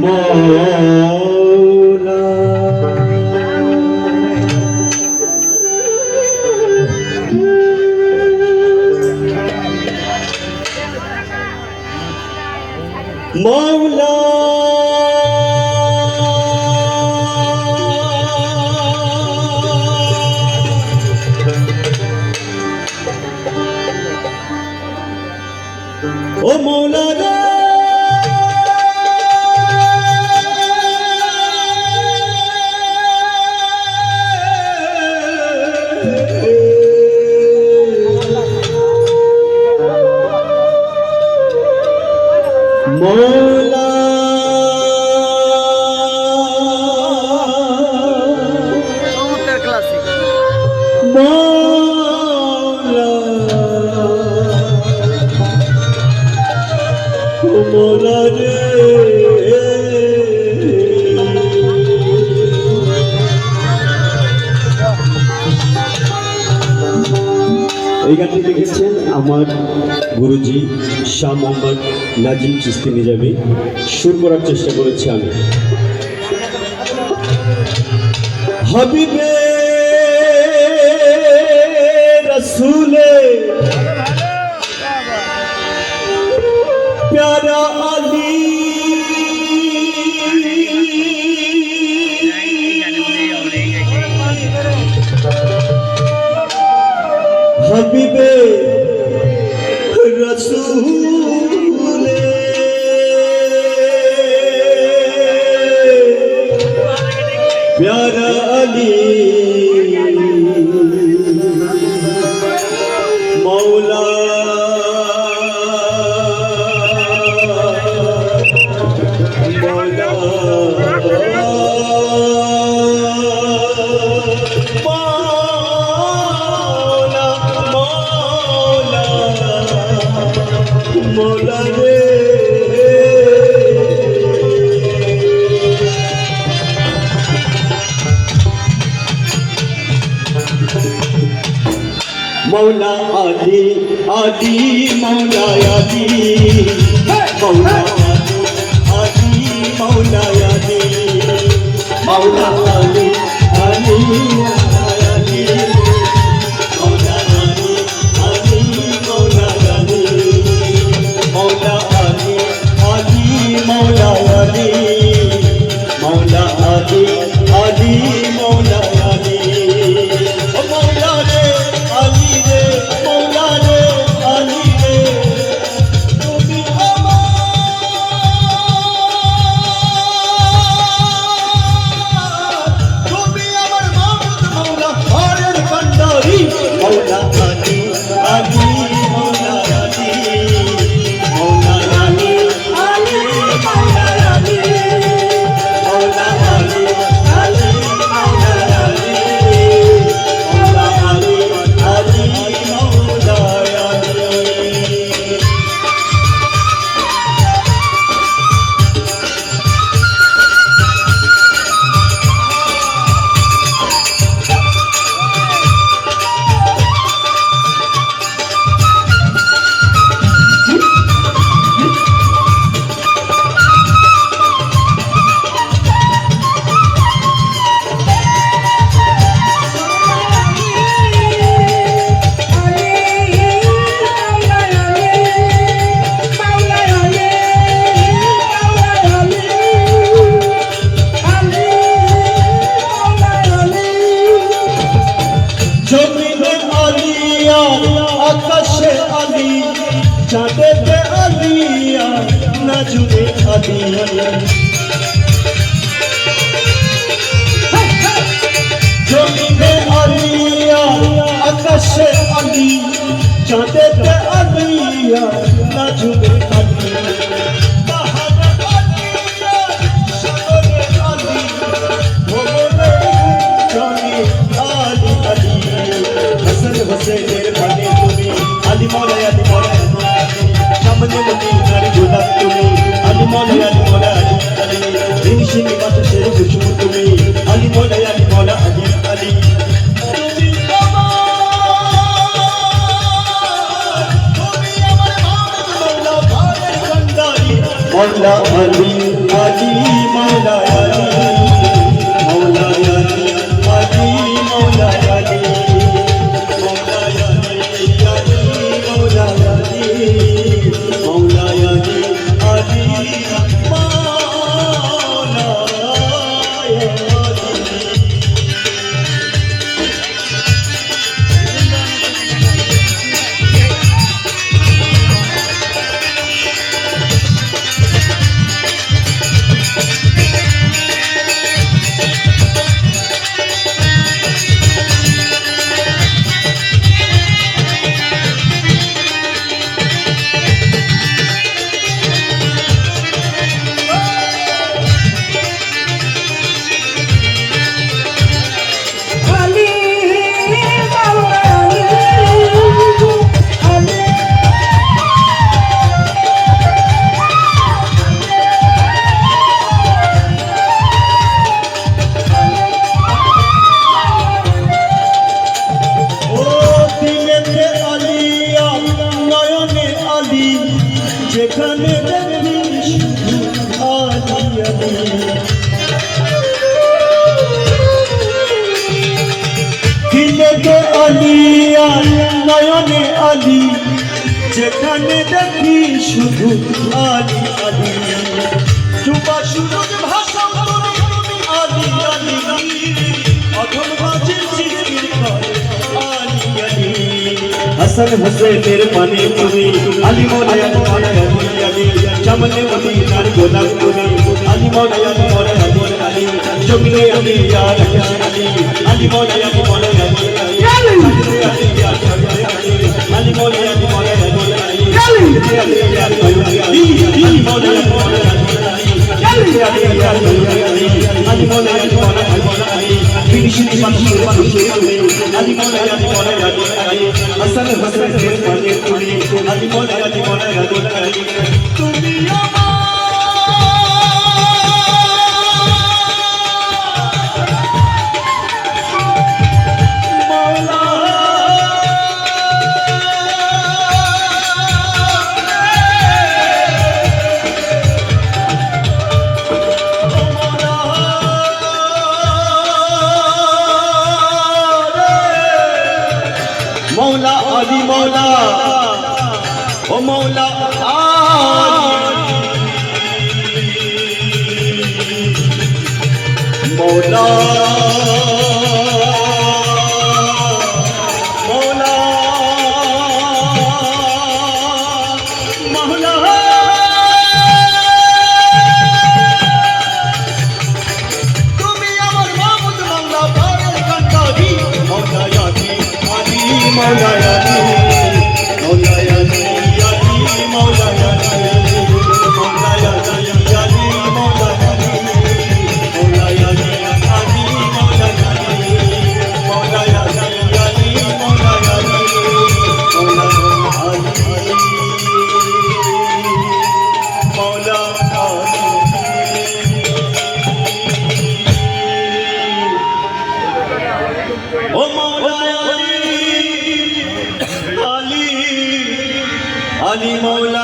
মৌলা মৌলা ও মৌলা রে মৌলা মৌলা মৌলা রে এই গানটি লিখেছেন আমার গুরুজি শাহ মোহাম্মদ নাজিম চিস্তি নিজামী। সুর করার চেষ্টা করেছি আমি। হাবিবে রসুলে প্যারা আলী হাবিবে রসুলে প্যারা আলী মৌলা মৌলা রে মৌলা আলী আলী মৌলা আলী মৌলা আলী মৌলা আলী মৌলা আলী আলী আকাশে আলী চাঁদেতে আলিয়া নাজুমে আলী জমিনে আলিয়া আকাশে আলী চাঁদেতে আলিয়া নাজুমে আলী হুসেনের মানে তুমি আলী মৌলা আলী মৌলা সামনে মদিনার গোলাপ তুমি আলী মৌলা আলী মৌলা আলী मौला अली अली मौला अली मौला अली अली मौला अली मौला अली अली मौला अली मौला अली अली मौला अली। যেখানে দেখিস আলি আলি দিলেতে আলিয়া নয়নে আলি যেখানে দেখি শুধু আলি আলি চুপা সুরজ ভাষা আলি আলি অধম বাজে জিকির করে আলি আলি हसन हुसैन पानी तुमी अली मौला अली मौला अली अली चमने मदीनार गोलाम तुमी अली मौला अली मौला अली अली जुगने अली या रखश अली अली मौला अली मौला अली अली चमने अली या अली अली मौला अली मौला अली अली चमने अली या अली मौला अली मौला अली अली या अली अली मौला अली मौला अली बिनशिनी पानी अली मौला अली मौला अली हसन हुसैन पानी तुमी अली मौला अली मौला अली तुमी मौला अली मौला ओ मौला अली मौला मौला मौला তুমি আমার মাহমুদ মৌলা পাগল কান্তাবি মৌলা अली मौला अली मौला अली अली मौला अली मौला अली अली मौला अली मौला अली अली मौला अली मौला अली अली मौला अली मौला अली मौला अली ओ मौला अली मौला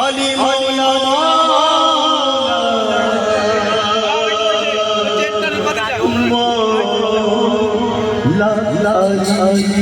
अली मौला मौला अली